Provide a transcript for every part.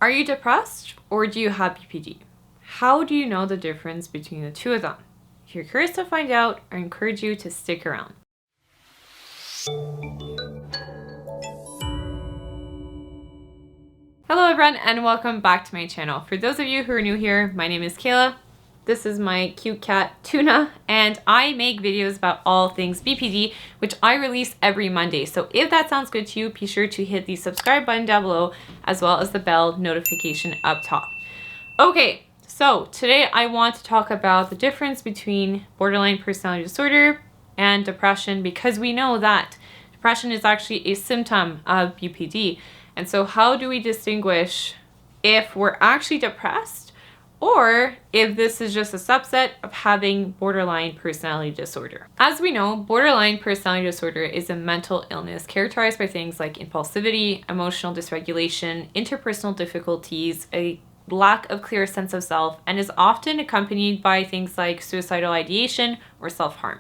Are you depressed or do you have BPD? How do you know the difference between the two of them? If you're curious to find out, I encourage you to stick around. Hello everyone and welcome back to my channel. For those of you who are new here, my name is Kayla. This is my cute cat Tuna and I make videos about all things BPD, which I release every Monday. So if that sounds good to you, be sure to hit the subscribe button down below as well as the bell notification up top. Okay, so today I want to talk about the difference between borderline personality disorder and depression, because we know that depression is actually a symptom of BPD. And so how do we distinguish if we're actually depressed or if this is just a subset of having borderline personality disorder? As we know, borderline personality disorder is a mental illness characterized by things like impulsivity, emotional dysregulation, interpersonal difficulties, a lack of clear sense of self, and is often accompanied by things like suicidal ideation or self-harm.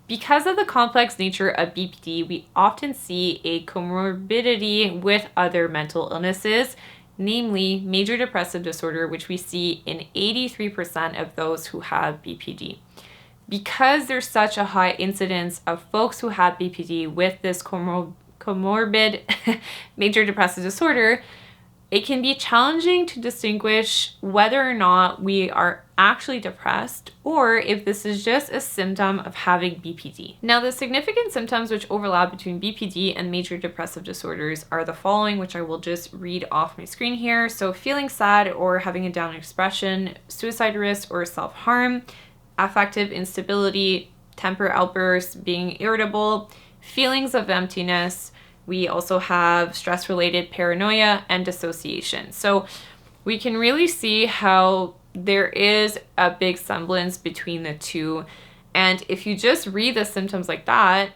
Because of the complex nature of BPD, we often see a comorbidity with other mental illnesses, namely major depressive disorder, which we see in 83% of those who have BPD. Because there's such a high incidence of folks who have BPD with this comorbid major depressive disorder, it can be challenging to distinguish whether or not we are actually depressed or if this is just a symptom of having BPD. Now, the significant symptoms which overlap between BPD and major depressive disorders are the following, which I will just read off my screen here. So feeling sad or having a down expression, suicide risk or self-harm, affective instability, temper outbursts, being irritable, feelings of emptiness. We also have stress-related paranoia and dissociation. So we can really see how there is a big semblance between the two. And if you just read the symptoms like that,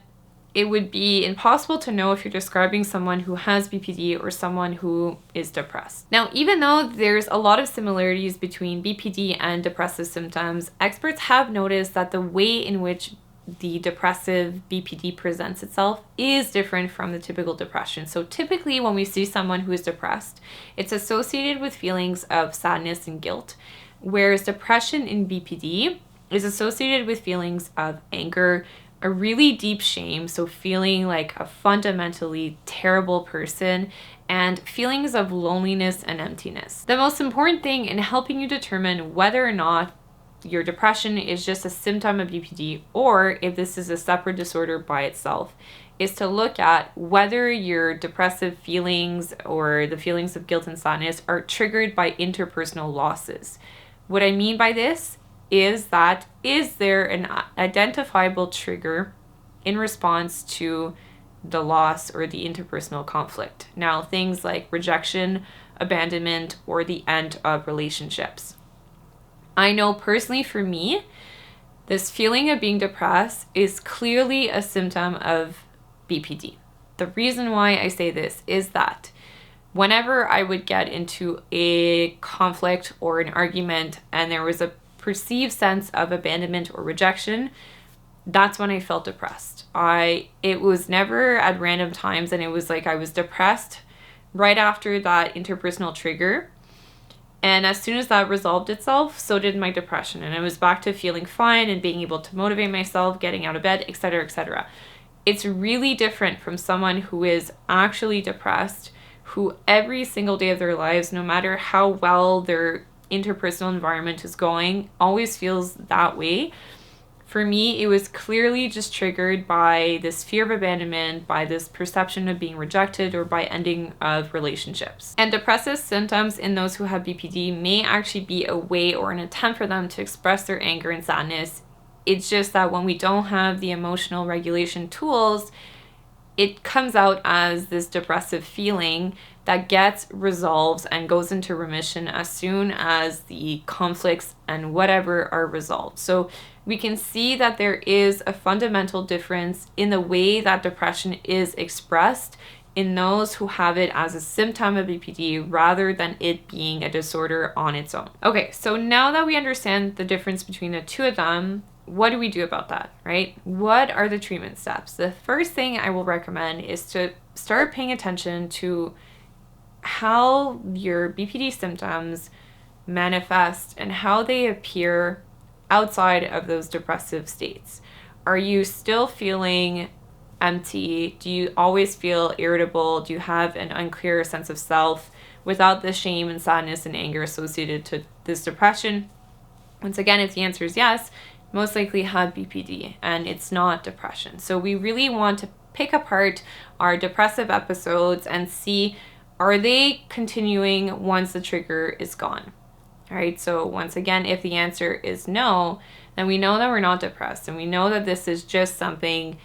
it would be impossible to know if you're describing someone who has BPD or someone who is depressed. Now, even though there's a lot of similarities between BPD and depressive symptoms, experts have noticed that the way in which the depressive BPD presents itself is different from the typical depression. So typically when we see someone who is depressed, it's associated with feelings of sadness and guilt, whereas depression in BPD is associated with feelings of anger, a really deep shame, so feeling like a fundamentally terrible person, and feelings of loneliness and emptiness. The most important thing in helping you determine whether or not your depression is just a symptom of BPD or if this is a separate disorder by itself is to look at whether your depressive feelings or the feelings of guilt and sadness are triggered by interpersonal losses. What I mean by this is that is there an identifiable trigger in response to the loss or the interpersonal conflict? Now, things like rejection, abandonment, or the end of relationships. I know personally for me, this feeling of being depressed is clearly a symptom of BPD. The reason why I say this is that whenever I would get into a conflict or an argument and there was a perceived sense of abandonment or rejection, that's when I felt depressed. It was never at random times, and it was like I was depressed right after that interpersonal trigger. And as soon as that resolved itself, so did my depression. And I was back to feeling fine and being able to motivate myself, getting out of bed, etc., etc. It's really different from someone who is actually depressed, who every single day of their lives, no matter how well their interpersonal environment is going, always feels that way. For me, it was clearly just triggered by this fear of abandonment, by this perception of being rejected, or by ending of relationships. And depressive symptoms in those who have BPD may actually be a way or an attempt for them to express their anger and sadness. It's just that when we don't have the emotional regulation tools, it comes out as this depressive feeling that gets resolved and goes into remission as soon as the conflicts and whatever are resolved. So we can see that there is a fundamental difference in the way that depression is expressed in those who have it as a symptom of BPD rather than it being a disorder on its own. Okay, so now that we understand the difference between the two of them, what do we do about that, right? What are the treatment steps? The first thing I will recommend is to start paying attention to how your BPD symptoms manifest and how they appear outside of those depressive states. Are you still feeling empty? Do you always feel irritable? Do you have an unclear sense of self without the shame and sadness and anger associated to this depression? Once again, if the answer is yes, most likely have BPD and it's not depression. So we really want to pick apart our depressive episodes and see, are they continuing once the trigger is gone? All right, so once again, if the answer is no, then we know that we're not depressed, and we know that this is just something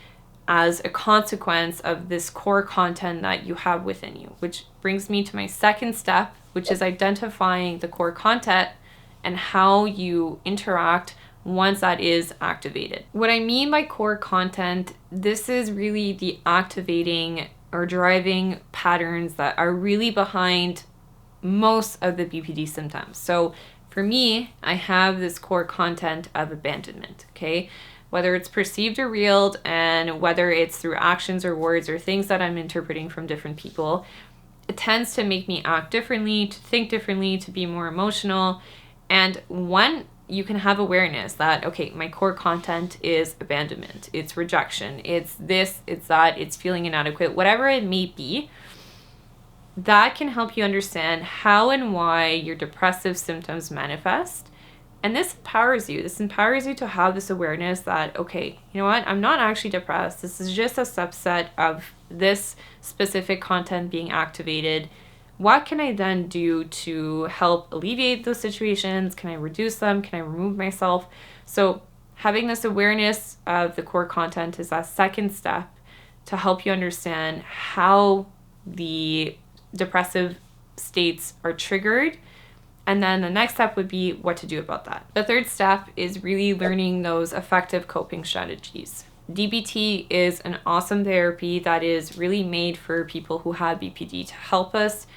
as a consequence of this core content that you have within you, which brings me to my second step, which is identifying the core content and how you interact once that is activated. What I mean by core content, this is really the activating or driving patterns that are really behind most of the BPD symptoms. So for me, I have this core content of abandonment, okay? Whether it's perceived or real, and whether it's through actions or words or things that I'm interpreting from different people, it tends to make me act differently, to think differently, to be more emotional. And when you can have awareness that, okay, my core content is abandonment, it's rejection, it's this, it's that, it's feeling inadequate, whatever it may be, that can help you understand how and why your depressive symptoms manifest. And this empowers you. This empowers you to have this awareness that, okay, you know what? I'm not actually depressed. This is just a subset of this specific content being activated. What can I then do to help alleviate those situations? Can I reduce them? Can I remove myself? So having this awareness of the core content is that second step to help you understand how the depressive states are triggered. And then the next step would be what to do about that. The third step is really learning those effective coping strategies. DBT is an awesome therapy that is really made for people who have BPD to help us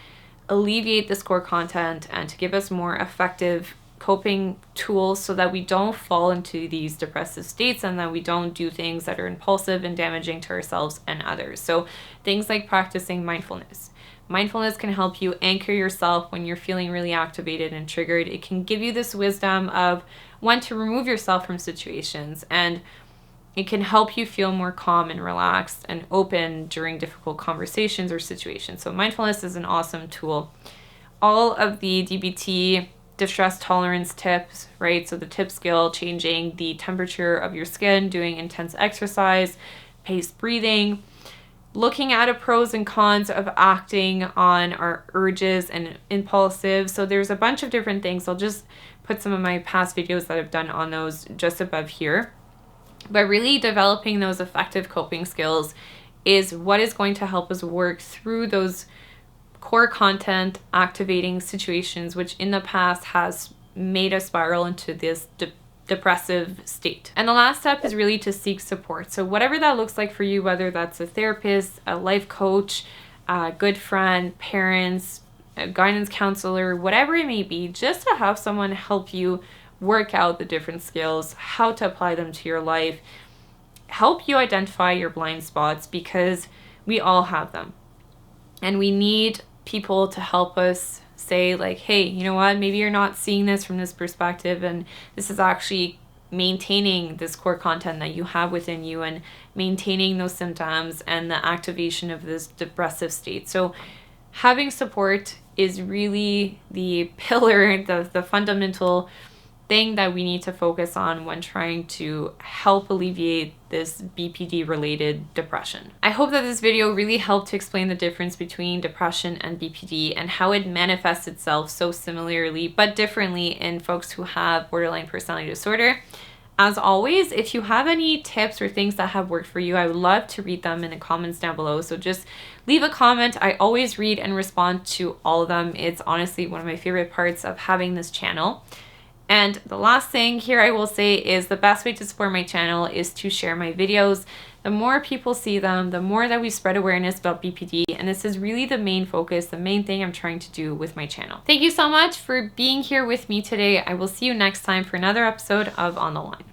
alleviate this core content and to give us more effective coping tools so that we don't fall into these depressive states and that we don't do things that are impulsive and damaging to ourselves and others. So things like practicing mindfulness. Mindfulness can help you anchor yourself when you're feeling really activated and triggered. It can give you this wisdom of when to remove yourself from situations, and it can help you feel more calm and relaxed and open during difficult conversations or situations. So mindfulness is an awesome tool. All of the DBT distress tolerance tips, right? So the tip skill, changing the temperature of your skin, doing intense exercise, paced breathing, looking at a pros and cons of acting on our urges and impulsive. So there's a bunch of different things. I'll just put some of my past videos that I've done on those just above here. But really developing those effective coping skills is what is going to help us work through those core content activating situations, which in the past has made us spiral into this depressive state. And the last step is really to seek support. So whatever that looks like for you, whether that's a therapist, a life coach, a good friend, parents, a guidance counselor, whatever it may be, just to have someone help you work out the different skills, how to apply them to your life, help you identify your blind spots, because we all have them. And we need people to help us say like, hey, you know what, maybe you're not seeing this from this perspective, and this is actually maintaining this core content that you have within you and maintaining those symptoms and the activation of this depressive state. So having support is really the pillar, the fundamental thing that we need to focus on when trying to help alleviate this BPD related depression. I hope that this video really helped to explain the difference between depression and BPD and how it manifests itself so similarly but differently in folks who have borderline personality disorder. As always, if you have any tips or things that have worked for you, I would love to read them in the comments down below. So just leave a comment. I always read and respond to all of them. It's honestly one of my favorite parts of having this channel. And the last thing here I will say is the best way to support my channel is to share my videos. The more people see them, the more that we spread awareness about BPD. And this is really the main focus, the main thing I'm trying to do with my channel. Thank you so much for being here with me today. I will see you next time for another episode of On the Line.